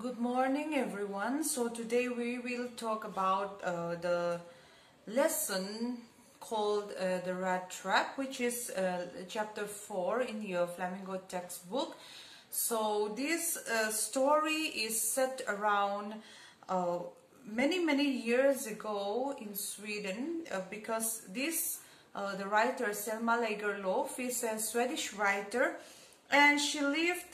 Good morning, everyone. So today we will talk about the lesson called The Rat Trap, which is chapter 4 in your Flamingo textbook. So this story is set around many years ago in Sweden, because the writer Selma Lagerlöf is a Swedish writer, and she lived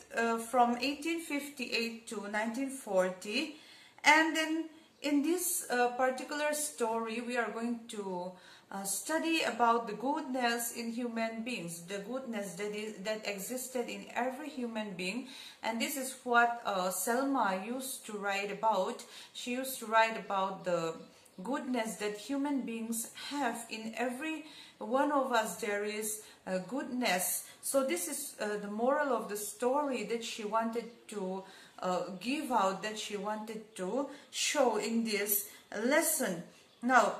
from 1858 to 1940. And then in this particular story we are going to study about the goodness in human beings, the goodness that existed in every human being. And this is what Selma used to write about. She used to write about the goodness that human beings have. In every one of us there is goodness. So this is the moral of the story that she wanted to give out, that she wanted to show in this lesson. Now,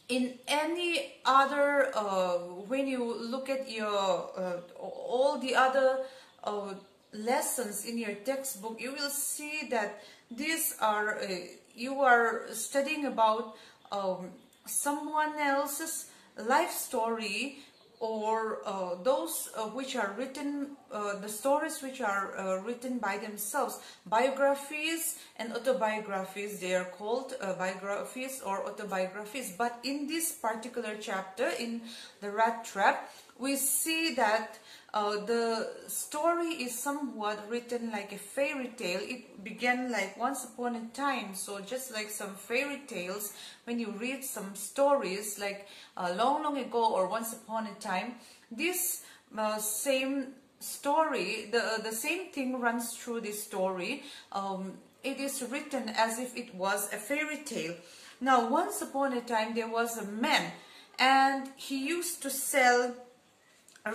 in any other, when you look at your all the other lessons in your textbook, you will see that these are you are studying about someone else's life story, or those which are written, the stories which are written by themselves, biographies and autobiographies. They are called biographies or autobiographies. But in this particular chapter, in The Rat Trap, we see that the story is somewhat written like a fairy tale. It began like once upon a time. So just like some fairy tales, when you read some stories like long ago or once upon a time, this same story, the same thing runs through this story. It is written as if it was a fairy tale. Now, once upon a time there was a man, and he used to sell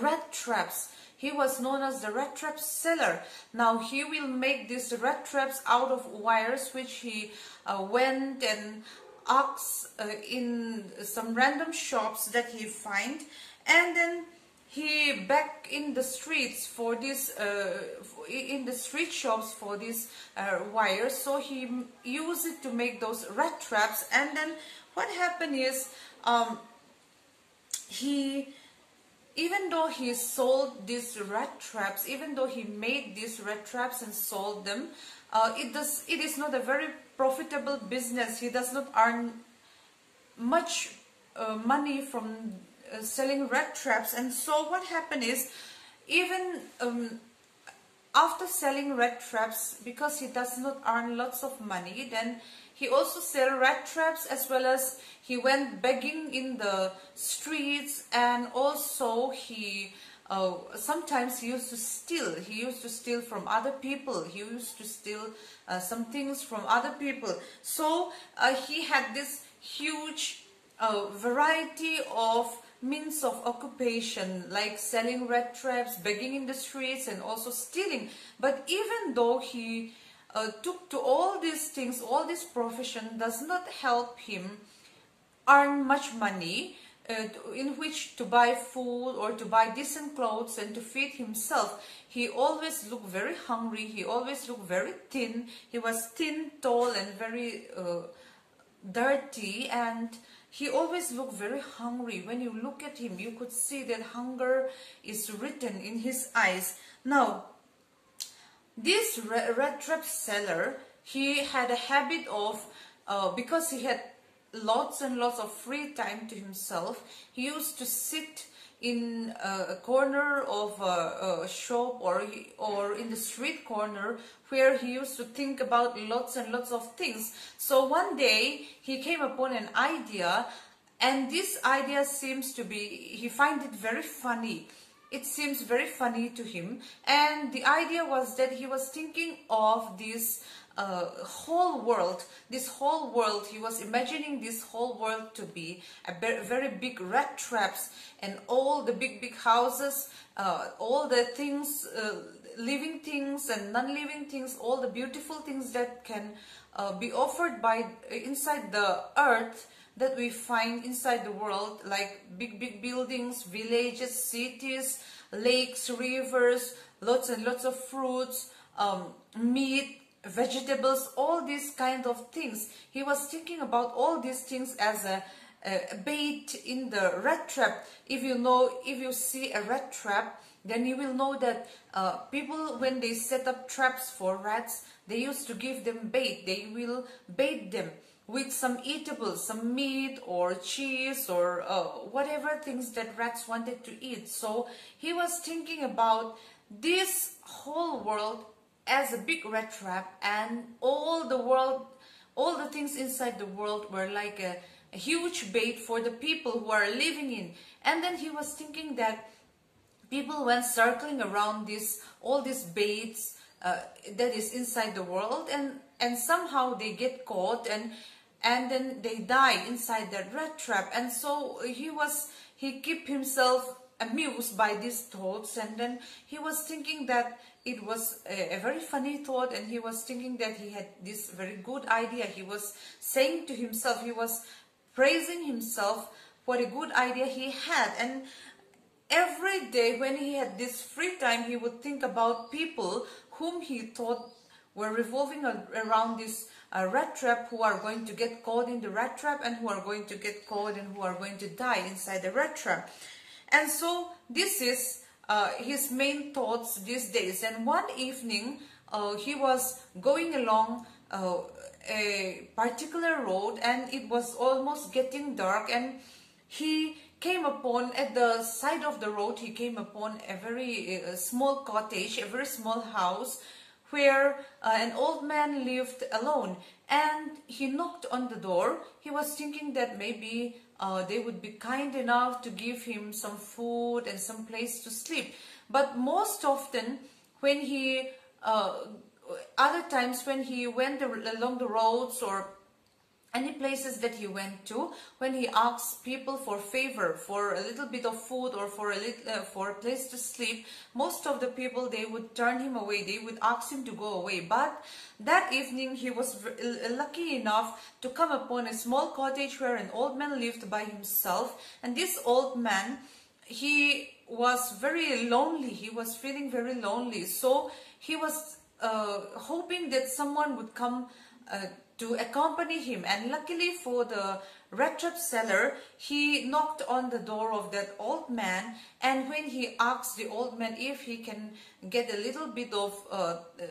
rat traps. He was known as the rat trap seller. Now he will make these rat traps out of wires, which he went and asked in some random shops that he find, and then he back in the streets for this in the street shops for these wires. So he used it to make those rat traps. And then what happened is even though he sold these rat traps, even though he made these rat traps and sold them, it is not a very profitable business. He does not earn much money from selling rat traps. And so what happened is, even after selling rat traps, because he does not earn lots of money, then he also sell rat traps, as well as he went begging in the streets, and also he sometimes he used to steal. He used to steal from other people. He used to steal some things from other people. So he had this huge variety of means of occupation, like selling rat traps, begging in the streets, and also stealing. But even though he took to all these things, all this profession does not help him earn much money in which to buy food or to buy decent clothes and to feed himself. He always looked very hungry. He always looked very thin. He was thin, tall, and very dirty, and he always looked very hungry. When you look at him, you could see that hunger is written in his eyes. Now, this rat trap seller, he had a habit of, because he had lots and lots of free time to himself, he used to sit in a corner of a shop, or in the street corner, where he used to think about lots and lots of things. So one day he came upon an idea, and this idea seems to be, he finds it very funny. It seems very funny to him, and the idea was that he was thinking of this whole world. This whole world, he was imagining this whole world to be a very big rat traps, and all the big houses, all the things, living things and non-living things, all the beautiful things that can be offered by inside the earth, that we find inside the world, like big buildings, villages, cities, lakes, rivers, lots and lots of fruits, meat, vegetables, all these kind of things. He was thinking about all these things as a bait in the rat trap. If you see a rat trap, then you will know that people, when they set up traps for rats, they used to give them bait. They will bait them with some eatables, some meat or cheese or whatever things that rats wanted to eat. So he was thinking about this whole world as a big rat trap, and all the things inside the world were like a huge bait for the people who are living in. And then he was thinking that people went circling around all these baits that is inside the world, and somehow they get caught, and then they die inside that rat trap. And so he kept himself amused by these thoughts, and then he was thinking that it was a very funny thought, and he was thinking that he had this very good idea. He was saying to himself, he was praising himself, what a good idea he had. And every day when he had this free time, he would think about people whom he thought were revolving around this rat trap, who are going to get caught in the rat trap, and who are going to get caught and who are going to die inside the rat trap. And so this is his main thoughts these days. And one evening he was going along a particular road, and it was almost getting dark, and he came upon, at the side of the road, he came upon a very small cottage, a very small house, where an old man lived alone. And he knocked on the door. He was thinking that maybe they would be kind enough to give him some food and some place to sleep. But most often, when he other times when he went along the roads or any places that he went to, when he asked people for favor, for a little bit of food or for a place to sleep, most of the people, they would turn him away. They would ask him to go away. But that evening he was lucky enough to come upon a small cottage where an old man lived by himself. And this old man, he was very lonely. He was feeling very lonely. So he was hoping that someone would come to accompany him. And luckily for the rat trap seller, he knocked on the door of that old man, and when he asked the old man if he can get a little bit of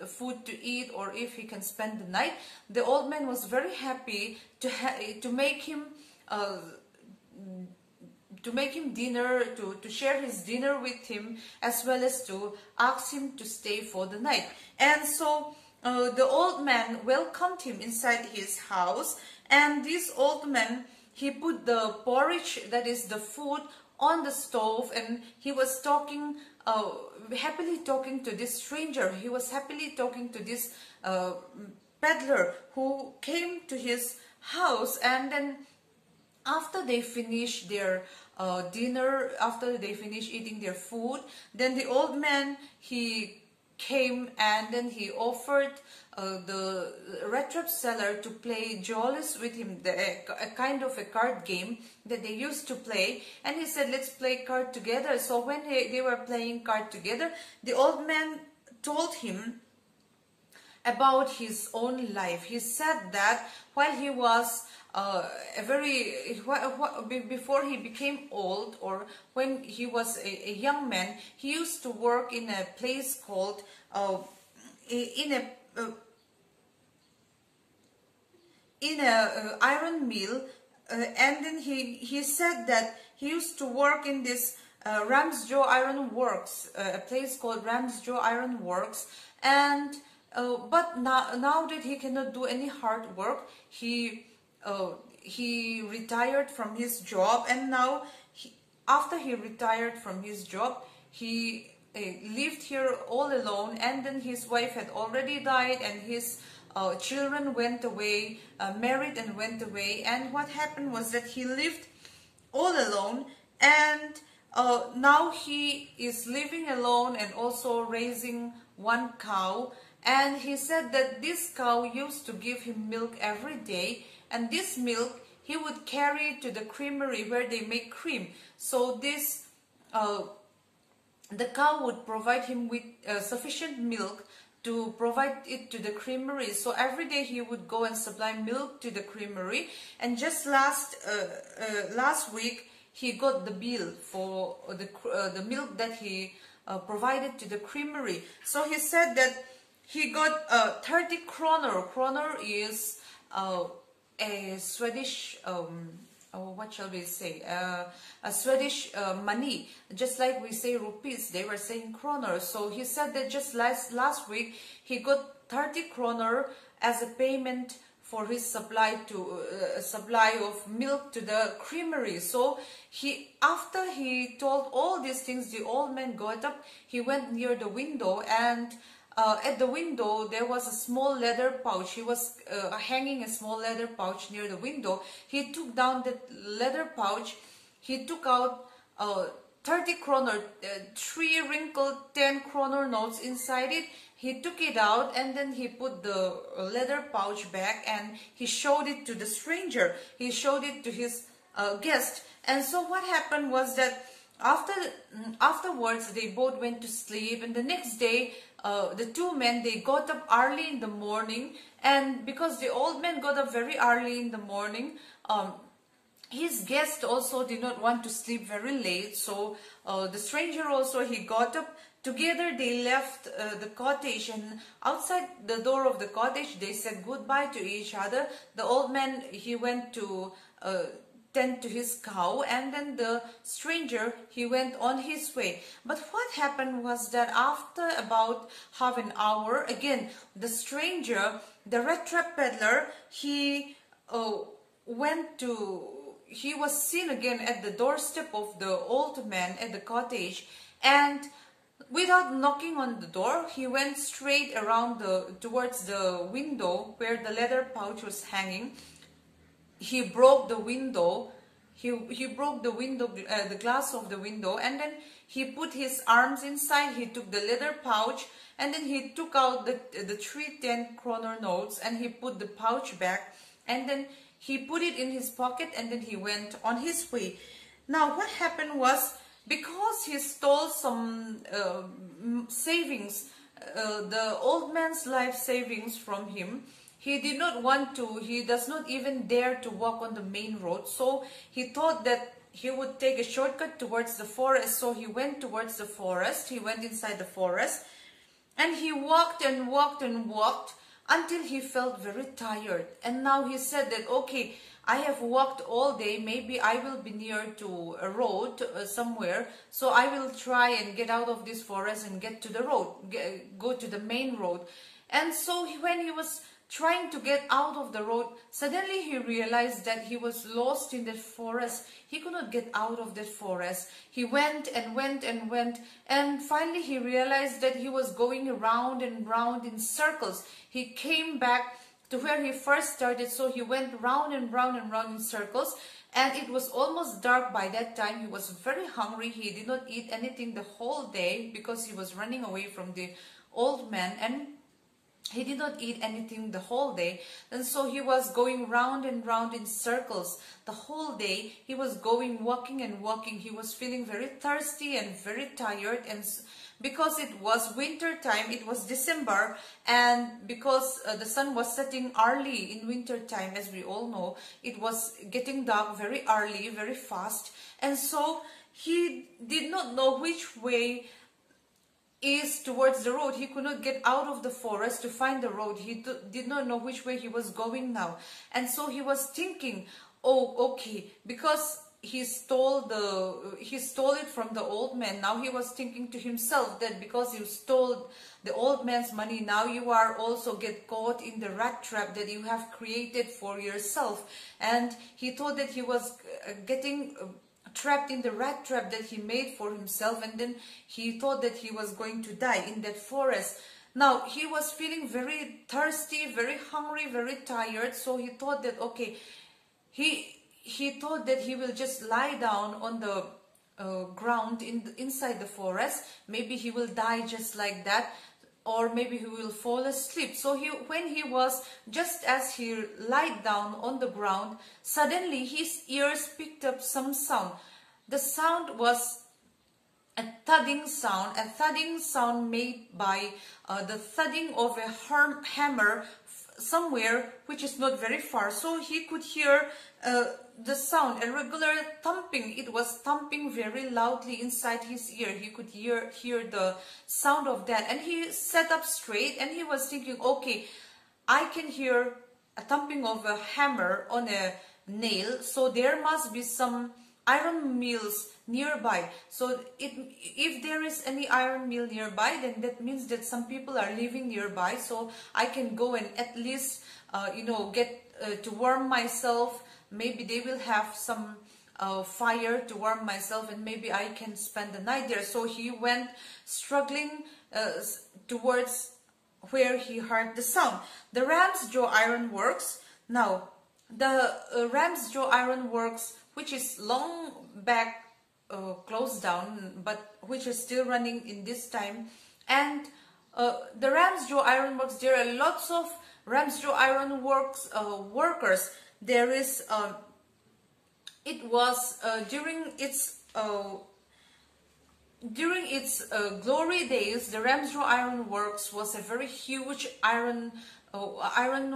food to eat or if he can spend the night, the old man was very happy to make him dinner, to share his dinner with him, as well as to ask him to stay for the night. And so the old man welcomed him inside his house, and this old man, he put the porridge, that is the food, on the stove, and he was talking, happily talking to this stranger. He was happily talking to this peddler who came to his house. And then after they finished their dinner, after they finished eating their food, then the old man, he came and then he offered the rat trap seller to play jollies with him, a kind of a card game that they used to play. And he said, let's play card together. So when they were playing card together, the old man told him about his own life. He said that while he was before he became old, or when he was a young man, he used to work in a place called in a iron mill, and then he said that he used to work in this Ramsjo Iron Works, a place called Ramsjo Iron Works. And but now that he cannot do any hard work, he retired from his job. And now after he retired from his job, he lived here all alone. And then his wife had already died, and his children went away, married and went away. And what happened was that he lived all alone, and now he is living alone and also raising one cow. And he said that this cow used to give him milk every day, and this milk he would carry to the creamery where they make cream. So this the cow would provide him with sufficient milk to provide it to the creamery. So every day he would go and supply milk to the creamery. And just last week he got the bill for the milk that he provided to the creamery. So he said that he got 30 kroner. Kroner is a Swedish, what shall we say, a Swedish money, just like we say rupees, they were saying kroner. So he said that just last week he got 30 kroner as a payment for his supply of milk to the creamery. So after he told all these things, the old man got up, he went near the window, and at the window there was a small leather pouch. He was hanging a small leather pouch near the window. He took down that leather pouch. He took out 30 kroner, 3 wrinkled 10 kroner notes inside it. He took it out, and then he put the leather pouch back, and he showed it to the stranger. He showed it to his guest. And so what happened was that afterwards they both went to sleep, and the next day the two men, they got up early in the morning. And because the old man got up very early in the morning, his guest also did not want to sleep very late. So the stranger also, he got up. Together they left the cottage, and outside the door of the cottage they said goodbye to each other. The old man, he went to tend to his cow, and then the stranger, he went on his way. But what happened was that after about half an hour, again the stranger, the rat trap peddler, he was seen again at the doorstep of the old man at the cottage, and without knocking on the door, he went straight around towards the window where the leather pouch was hanging. He broke the window. He broke the window, the glass of the window, and then he put his arms inside. He took the leather pouch, and then he took out the 3 10 kroner notes, and he put the pouch back, and then he put it in his pocket, and then he went on his way. Now what happened was, because he stole some savings, the old man's life savings from him, he did not want to, he does not even dare to walk on the main road. So he thought that he would take a shortcut towards the forest. So he went towards the forest, he went inside the forest, and he walked and walked and walked until he felt very tired. And now he said that, okay, I have walked all day, maybe I will be near to a road somewhere, so I will try and get out of this forest and get to the road, go to the main road. And so when he was trying to get out of the road, suddenly he realized that he was lost in that forest. He could not get out of that forest. He went and went and went, and finally he realized that he was going round and round in circles. He came back to where he first started, so he went round and round and round in circles, and it was almost dark by that time. He was very hungry. He did not eat anything the whole day because he was running away from the old man, and he did not eat anything the whole day. And so he was going round and round in circles the whole day. He was going, walking and walking. He was feeling very thirsty and very tired, and because it was winter time, it was December, and because the sun was setting early in winter time, as we all know, it was getting dark very early, very fast. And so he did not know which way is towards the road. He could not get out of the forest to find the road. He did not know which way he was going now. And so he was thinking, oh, okay, because he stole it from the old man. Now he was thinking to himself that because you stole the old man's money, now you are also get caught in the rat trap that you have created for yourself. And he thought that he was getting trapped in the rat trap that he made for himself, and then he thought that he was going to die in that forest. Now he was feeling very thirsty, very hungry, very tired. So he thought that, okay, he thought that he will just lie down on the ground inside the forest. Maybe he will die just like that, or maybe he will fall asleep. So when he was, just as he lied down on the ground, suddenly his ears picked up some sound. The sound was a thudding sound made by the thudding of a hammer somewhere which is not very far. So he could hear the sound, a regular thumping. It was thumping very loudly inside his ear. He could hear the sound of that, and he sat up straight and he was thinking, okay, I can hear a thumping of a hammer on a nail, so there must be some iron mills nearby. So if there is any iron mill nearby, then that means that some people are living nearby, so I can go and at least get to warm myself. Maybe they will have some fire to warm myself, and maybe I can spend the night there. So he went struggling towards where he heard the sound. The Ramsjo Iron Works. Now, the Ramsjo Iron Works, which is long back closed down, but which is still running in this time, and the Ramsjo Iron Works, there are lots of Ramsjo Iron Works workers. There is, it was during its glory days, the Ramsjo Iron Works was a very huge iron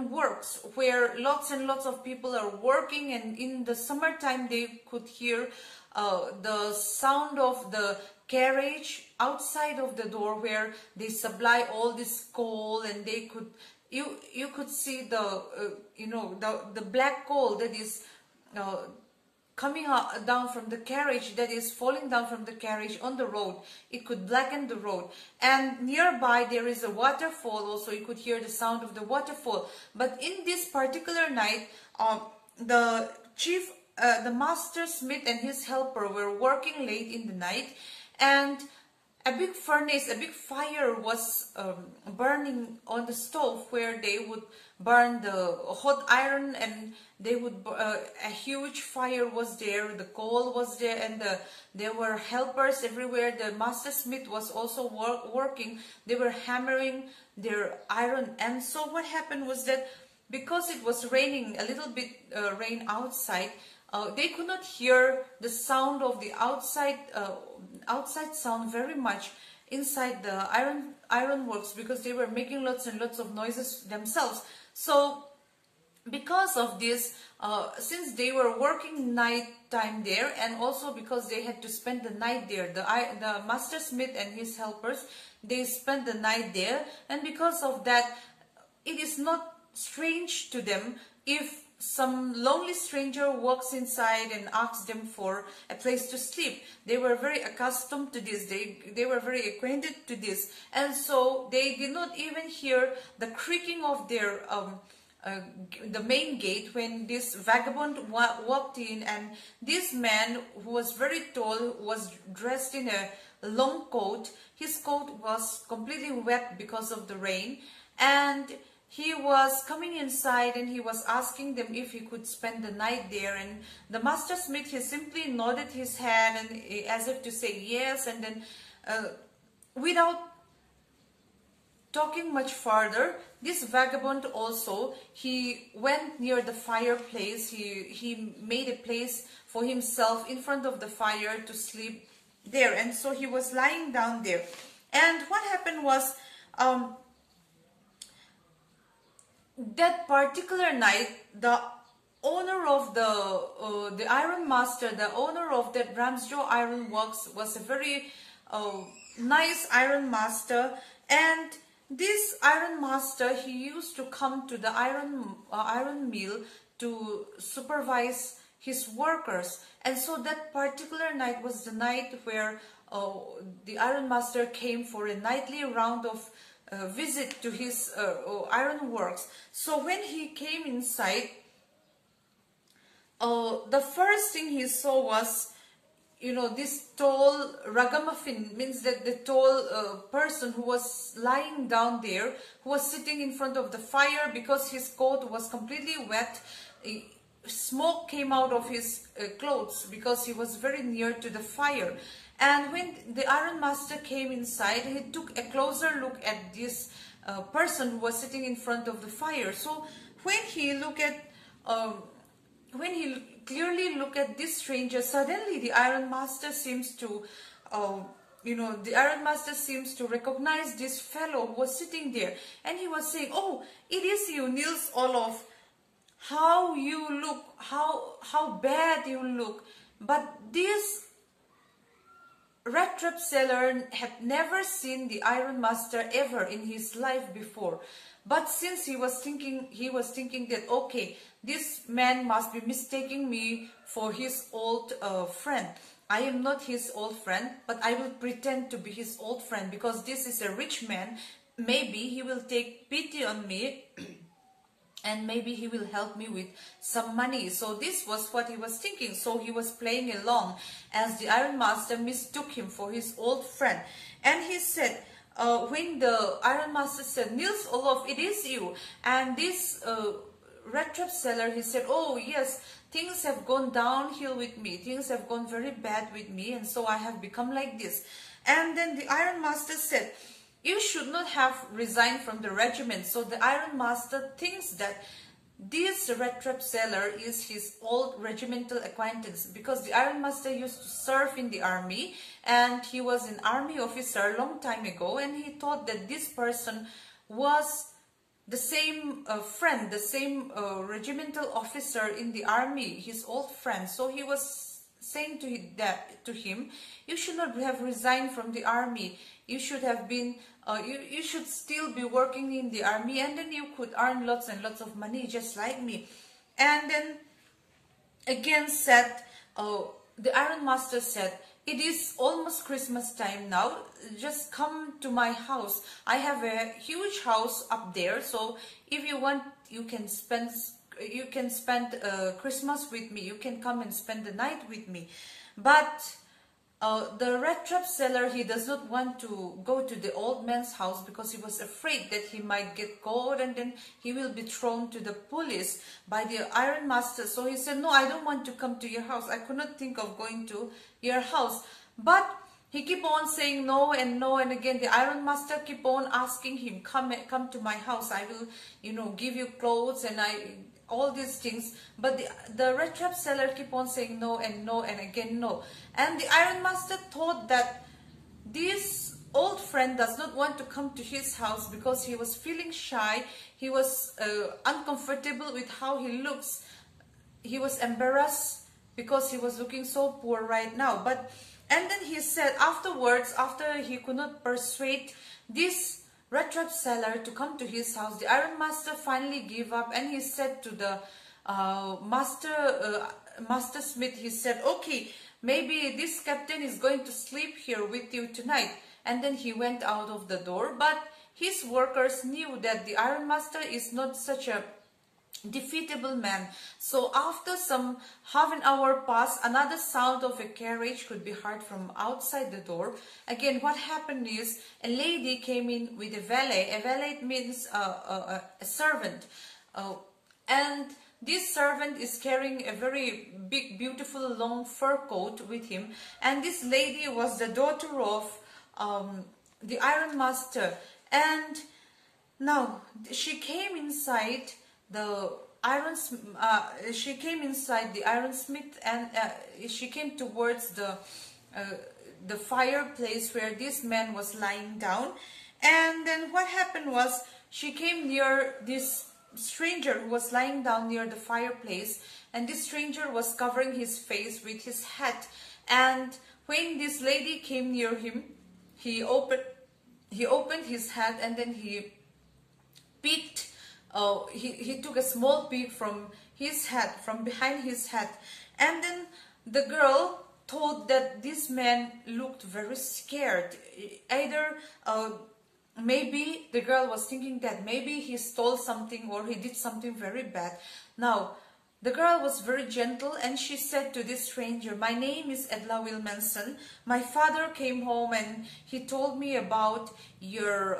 works where lots and lots of people are working, and in the summertime they could hear the sound of the carriage outside of the door where they supply all this coal, and they could you could see the the black coal that is coming down from the carriage, that is falling down from the carriage on the road. It could blacken the road, and nearby there is a waterfall also. You could hear the sound of the waterfall. But in this particular night, the master smith and his helper were working late in the night, and a big furnace, a big fire was burning on the stove where they would burn the hot iron, and they would a huge fire was there, the coal was there, and there were helpers everywhere. The master smith was also working. They were hammering their iron. And so what happened was that because it was raining, a little bit rain outside, they could not hear the sound of the outside sound very much inside the iron works, because they were making lots and lots of noises themselves. So because of this, since they were working night time there, and also because they had to spend the night there, the master smith and his helpers, they spent the night there, and because of that, it is not strange to them if some lonely stranger walks inside and asks them for a place to sleep. They were very accustomed to this. They were very acquainted to this, and so they did not even hear the creaking of their the main gate when this vagabond walked in. And this man, who was very tall, was dressed in a long coat. His coat was completely wet because of the rain, and he was coming inside and he was asking them if he could spend the night there. And the master smith, he simply nodded his head and as if to say yes, and then without talking much further, this vagabond also, he went near the fireplace. He made a place for himself in front of the fire to sleep there, and so he was lying down there. And what happened was, that particular night, the owner of the iron master, the owner of that Ramsjo Iron Works, was a very nice iron master. And this iron master, he used to come to the iron mill to supervise his workers. And so that particular night was the night where the iron master came for a nightly round of visit to his iron works. So when he came inside, the first thing he saw was, this tall ragamuffin, means that the tall person who was lying down there, who was sitting in front of the fire because his coat was completely wet. Smoke came out of his clothes because he was very near to the fire. And when the iron master came inside, he took a closer look at this person who was sitting in front of the fire. So when he clearly looked at this stranger, suddenly the iron master seems to the Iron Master seems to recognize this fellow who was sitting there, and he was saying, "Oh, it is you, Nils Olof. How you look, how bad you look." But this Rattrap seller had never seen the Iron Master ever in his life before. But since he was thinking that, okay, this man must be mistaking me for his old friend. I am not his old friend, but I will pretend to be his old friend, because this is a rich man. Maybe he will take pity on me and maybe he will help me with some money. So this was what he was thinking. So he was playing along as the Iron Master mistook him for his old friend. And he said, when the Iron Master said, "Nils Olof, it is you." And this Rattrap seller, he said, "Oh yes, things have gone downhill with me. Things have gone very bad with me, and so I have become like this." And then the Iron Master said, "You should not have resigned from the regiment." So the Iron Master thinks that this Rattrap seller is his old regimental acquaintance, because the Iron Master used to serve in the army, and he was an army officer a long time ago, and he thought that this person was the same friend, the same regimental officer in the army, his old friend. So he was saying to him, "You should not have resigned from the army. You should have been, you should still be working in the army, and then you could earn lots and lots of money just like me." And then again said, the Iron Master said, "It is almost Christmas time now. Just come to my house. I have a huge house up there. So if you want, you can spend Christmas with me. You can come and spend the night with me." But the Rattrap seller, he does not want to go to the old man's house, because he was afraid that he might get caught and then he will be thrown to the police by the Iron Master. So he said, "No, I don't want to come to your house. I could not think of going to your house." But he keep on saying no and no, and again the Iron Master keep on asking him, come to my house. I will, give you clothes and all these things. But the Rattrap seller keep on saying no and no and again no. And the Iron Master thought that this old friend does not want to come to his house because he was feeling shy. He was uncomfortable with how he looks. He was embarrassed because he was looking so poor right now. And then he said afterwards, after he could not persuade this Rattrap seller to come to his house, the Iron Master finally gave up, and he said to the Master Smith, he said, "Okay, maybe this captain is going to sleep here with you tonight." And then he went out of the door. But his workers knew that the Iron Master is not such a defeatable man. So after some half an hour passed, another sound of a carriage could be heard from outside the door. Again, what happened is a lady came in with a valet. A valet means a servant, and this servant is carrying a very big, beautiful, long fur coat with him. And this lady was the daughter of the Iron Master. And now she came inside the ironsmith, and she came towards the fireplace where this man was lying down. And then what happened was, she came near this stranger who was lying down near the fireplace, and this stranger was covering his face with his hat. And when this lady came near him, he opened his hat, and then he peeked. He took a small peek from his hat, from behind his hat. And then the girl thought that this man looked very scared. Either maybe the girl was thinking that maybe he stole something or he did something very bad. Now the girl was very gentle, and she said to this stranger, "My name is Edla Wilmanson. My father came home and he told me about your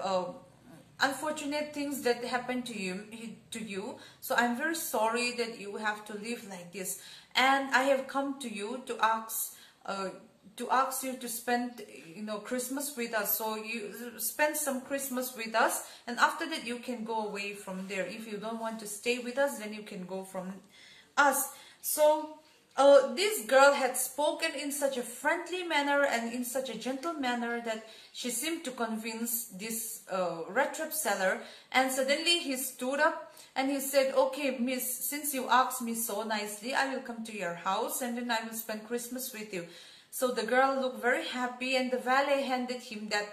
unfortunate things that happened to you. So I'm very sorry that you have to live like this. And I have come to you to ask you to spend, Christmas with us. So you spend some Christmas with us, and after that you can go away from there. If you don't want to stay with us, then you can go from us." So this girl had spoken in such a friendly manner and in such a gentle manner that she seemed to convince this rat trap seller. And suddenly he stood up and he said, "Okay, miss, since you asked me so nicely, I will come to your house and then I will spend Christmas with you." So the girl looked very happy, and the valet handed him that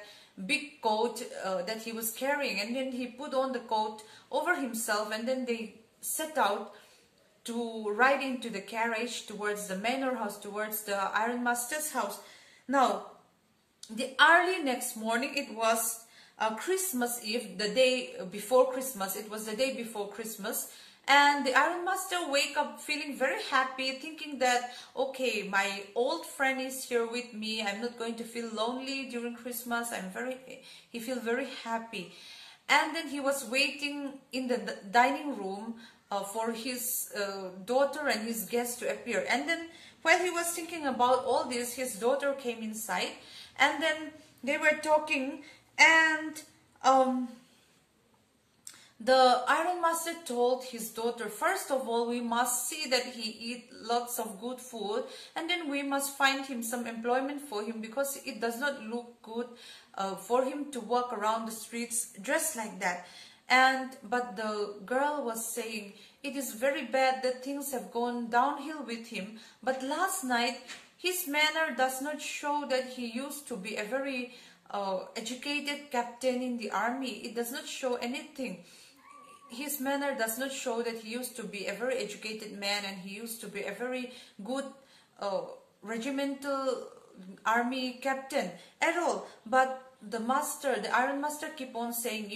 big coat that he was carrying, and then he put on the coat over himself, and then they set out to ride into the carriage towards the manor house, towards the ironmaster's house. Now, the early next morning, it was Christmas Eve, the day before Christmas. It was the day before Christmas. And the ironmaster wake up feeling very happy, thinking that, okay, my old friend is here with me. I'm not going to feel lonely during Christmas. He feel very happy. And then he was waiting in the dining room for his daughter and his guests to appear. And then while he was thinking about all this, his daughter came inside, and then they were talking, and the ironmaster told his daughter, "First of all, we must see that he eat lots of good food, and then we must find him some employment for him, because it does not look good for him to walk around the streets dressed like that." But the girl was saying, "It is very bad that things have gone downhill with him, but last night his manner does not show that he used to be a very educated captain in the army. It does not show anything. His manner does not show that he used to be a very educated man and he used to be a very good regimental army captain at all." But the iron master keep on saying,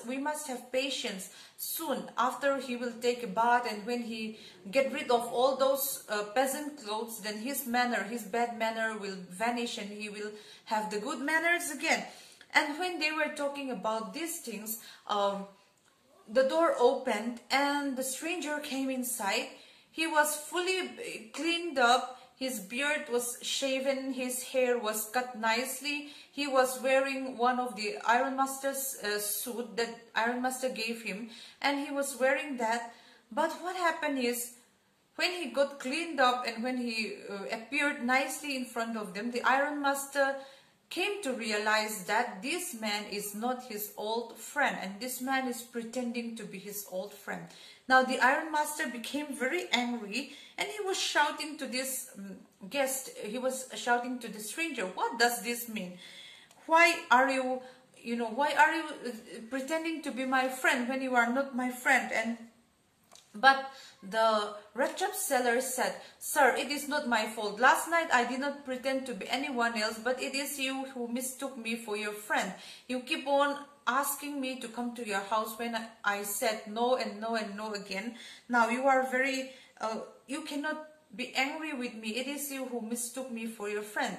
we must have patience. Soon after he will take a bath, and when he get rid of all those peasant clothes, then his bad manner will vanish and he will have the good manners again. And when they were talking about these things, the door opened and the stranger came inside. He was fully cleaned up. His beard was shaven, his hair was cut nicely. He was wearing one of the ironmaster's suit that ironmaster gave him, and he was wearing that. But what happened is, when he got cleaned up and when he appeared nicely in front of them, the ironmaster came to realize that this man is not his old friend, and this man is pretending to be his old friend. Now the ironmaster became very angry, and he was shouting to this guest, he was shouting to the stranger, "What does this mean? Why are you pretending to be my friend when you are not my friend?" But the rat trap seller said, "Sir, it is not my fault. Last night I did not pretend to be anyone else, but it is you who mistook me for your friend. You keep on asking me to come to your house when I said no and no and no again. Now you are you cannot be angry with me. It is you who mistook me for your friend."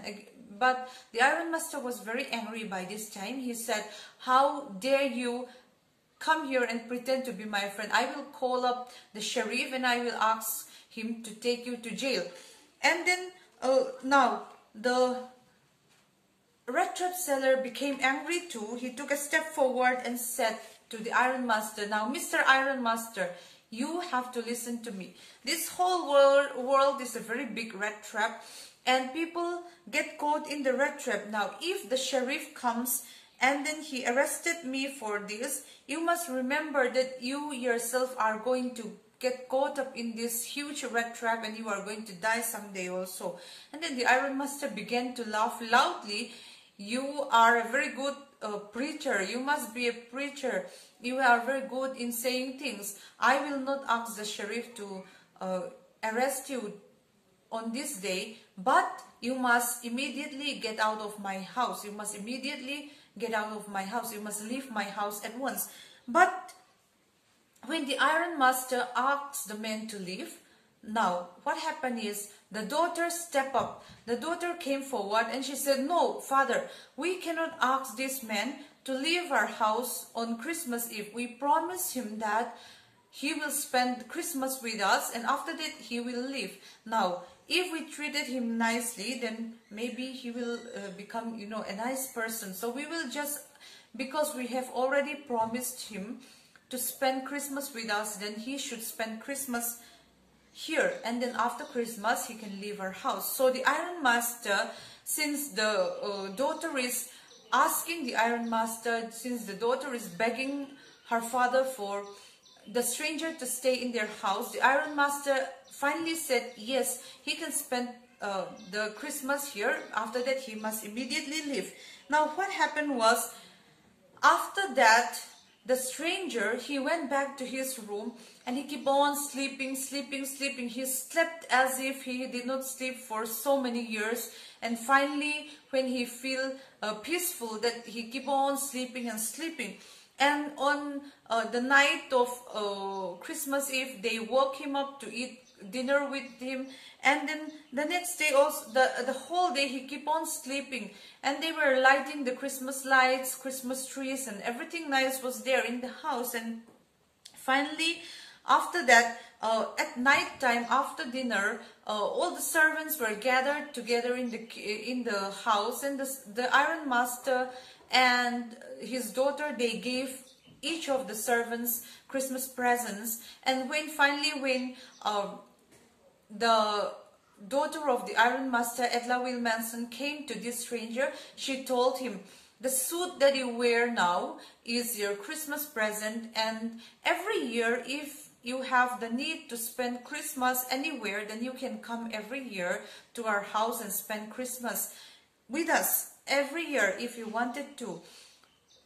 But the ironmaster was very angry by this time. He said, "How dare you come here and pretend to be my friend? I will call up the sheriff and I will ask him to take you to jail." And then now the rat trap seller became angry too. He took a step forward and said to the ironmaster, "Now, Mr. Ironmaster, you have to listen to me. This whole world is a very big rat trap, and people get caught in the rat trap. Now, if the sheriff comes and then he arrested me for this, you must remember that you yourself are going to get caught up in this huge rat trap and you are going to die someday also." And then the ironmaster began to laugh loudly. "You are a very good preacher. You must be a preacher. You are very good in saying things. I will not ask the sheriff to arrest you on this day, but you must immediately get out of my house. You must immediately get out of my house. You must leave my house at once." But when the ironmaster asked the man to leave, now what happened is the daughter stepped up. The daughter came forward and she said, "No, father, we cannot ask this man to leave our house on Christmas Eve. We promised him that he will spend Christmas with us and after that he will leave. Now, if we treated him nicely, then maybe he will become, a nice person. So we will just, because we have already promised him to spend Christmas with us, then he should spend Christmas here, and then after Christmas he can leave our house. So the Iron Master, since the daughter is asking the Iron Master, since the daughter is begging her father for the stranger to stay in their house, the Iron Master finally said yes, he can spend the Christmas here. After that he must immediately leave. Now what happened was, after that, the stranger, he went back to his room and he kept on sleeping. He slept as if he did not sleep for so many years. And finally, when he feel peaceful, that he keep on sleeping. And on the night of Christmas Eve, they woke him up to eat dinner with him. And then the next day also, the whole day he keep on sleeping. And they were lighting the Christmas lights, Christmas trees, and everything nice was there in the house. And finally, after that, at night time, after dinner, all the servants were gathered together in the house, and the Iron Master and his daughter, they gave each of the servants Christmas presents. And when the daughter of the Iron Master, Ethla Wilmanson, came to this stranger, she told him, the suit that you wear now is your Christmas present, and every year if you have the need to spend Christmas anywhere, then you can come every year to our house and spend Christmas with us every year if you wanted to.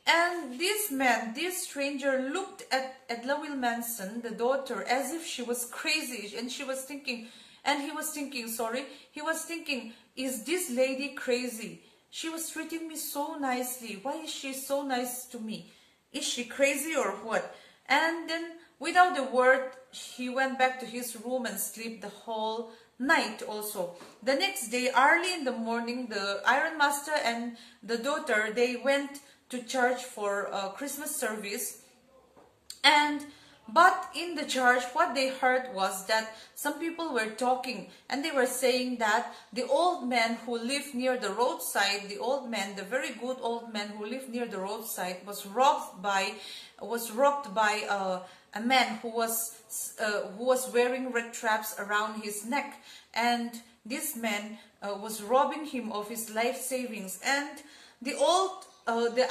And this man, this stranger, looked at Ethla Wilmanson, the daughter, as if she was crazy, and he was thinking, is this lady crazy? She was treating me so nicely. Why is she so nice to me? Is she crazy or what? And then, without a word, he went back to his room and slept the whole night also. The next day, early in the morning, the Iron Master and the daughter, they went to church for a Christmas service. But in the church, what they heard was that some people were talking, and they were saying that the old man who lived near the roadside, the very good old man who lived near the roadside, was robbed by a man who was wearing red traps around his neck, and this man was robbing him of his life savings. And the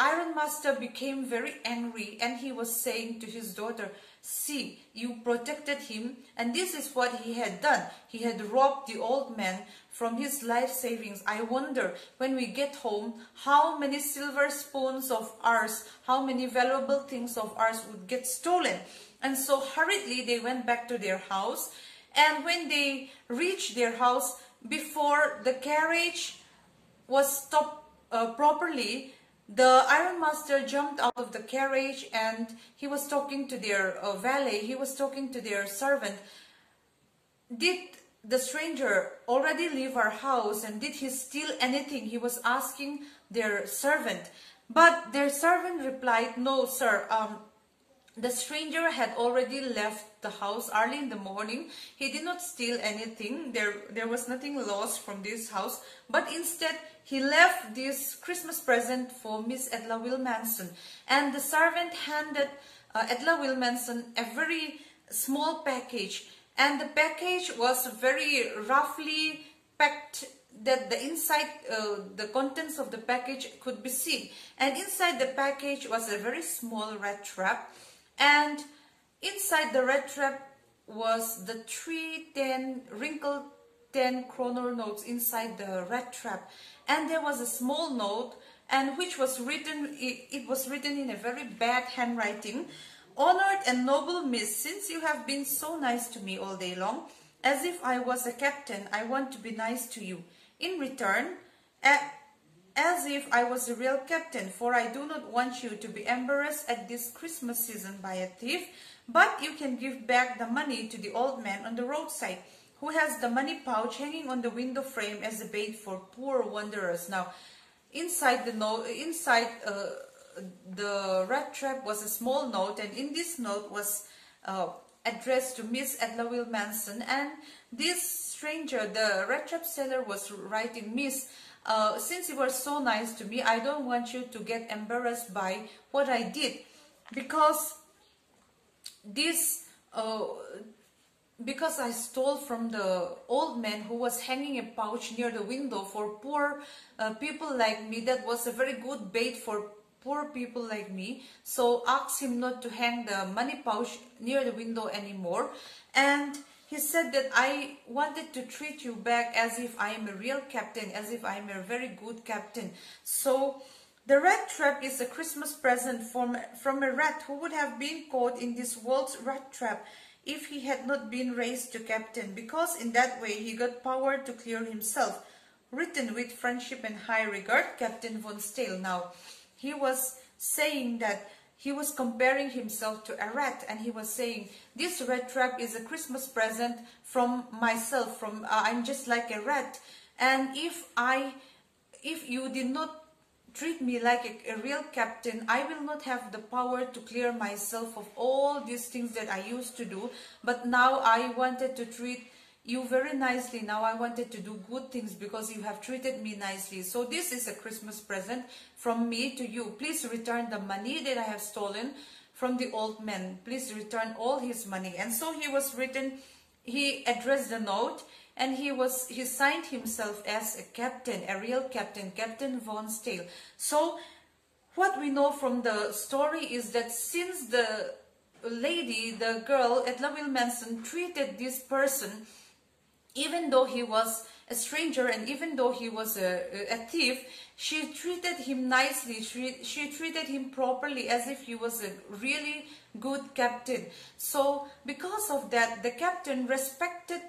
Iron Master became very angry, and he was saying to his daughter, see, you protected him, and this is what he had done. He had robbed the old man from his life savings. I wonder, when we get home, how many silver spoons of ours, how many valuable things of ours would get stolen. And so hurriedly they went back to their house, and when they reached their house, before the carriage was stopped properly, the Iron Master jumped out of the carriage, and he was talking to their valet, he was talking to their servant. Did the stranger already leave our house, and did he steal anything? He was asking their servant. But their servant replied, no sir, the stranger had already left the house early in the morning. He did not steal anything. There was nothing lost from this house, but instead he left this Christmas present for Miss Ethla Wilmanson. And the servant handed Ethla Wilmanson a very small package, and the package was very roughly packed, that the inside, the contents of the package could be seen. And inside the package was a very small rat trap, and inside the rat trap was the 3 wrinkled 10 kroner notes inside the rat trap. And there was a small note, and which was written, it was written in a very bad handwriting. Honored and noble miss, since you have been so nice to me all day long, as if I was a captain, I want to be nice to you. In return, as if I was a real captain, for I do not want you to be embarrassed at this Christmas season by a thief, but you can give back the money to the old man on the roadside, who has the money pouch hanging on the window frame as a bait for poor wanderers. Now, inside the rat trap was a small note, and in this note was addressed to Miss Ethla Wilmanson. And this stranger, the rat trap seller, was writing, Miss, since you were so nice to me, I don't want you to get embarrassed by what I because I stole from the old man who was hanging a pouch near the window for poor people like me. That was a very good bait for poor people like me. So ask him not to hang the money pouch near the window anymore. And he said that I wanted to treat you back as if I am a real captain, as if I am a very good captain. So the rat trap is a Christmas present from a rat who would have been caught in this world's rat trap if he had not been raised to captain, because in that way he got power to clear himself. Written with friendship and high regard, Captain Von Stale. Now, he was saying that he was comparing himself to a rat, and he was saying, this rat trap is a Christmas present from myself, from I'm just like a rat, and if you did not treat me like a real captain, I will not have the power to clear myself of all these things that I used to do. But now I wanted to treat you very nicely. Now I wanted to do good things because you have treated me nicely. So this is a Christmas present from me to you. Please return the money that I have stolen from the old man. Please return all his money. And so he was written, he addressed the note, and he signed himself as a captain, a real captain, Captain Von Stale. So what we know from the story is that since the lady, the girl, Ethel Wilmanson, treated this person, even though he was a stranger and even though he was a thief, she treated him nicely. She treated him properly, as if he was a really good captain. So because of that, the captain respected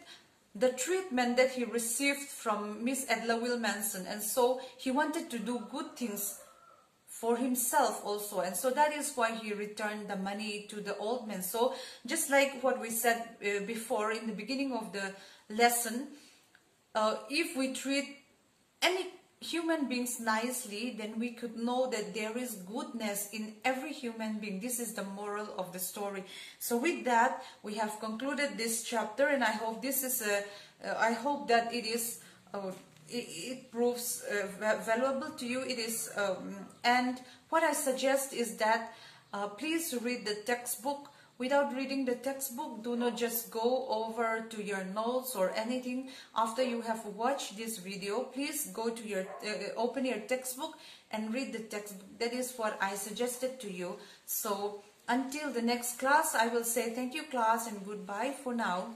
the treatment that he received from Miss Edla Wilmanson, and so he wanted to do good things for himself also, and so that is why he returned the money to the old man. So just like what we said before in the beginning of the lesson, if we treat any human beings nicely, then we could know that there is goodness in every human being. This is the moral of the story. So with that, we have concluded this chapter, and I hope this is I hope that it is it proves valuable to you. It is and what I suggest is that please read the textbook. Without reading the textbook, do not just go over to your notes or anything. After you have watched this video, please go to your open your textbook and read the textbook. That is what I suggested to you. So until the next class, I will say thank you, class, and goodbye for now.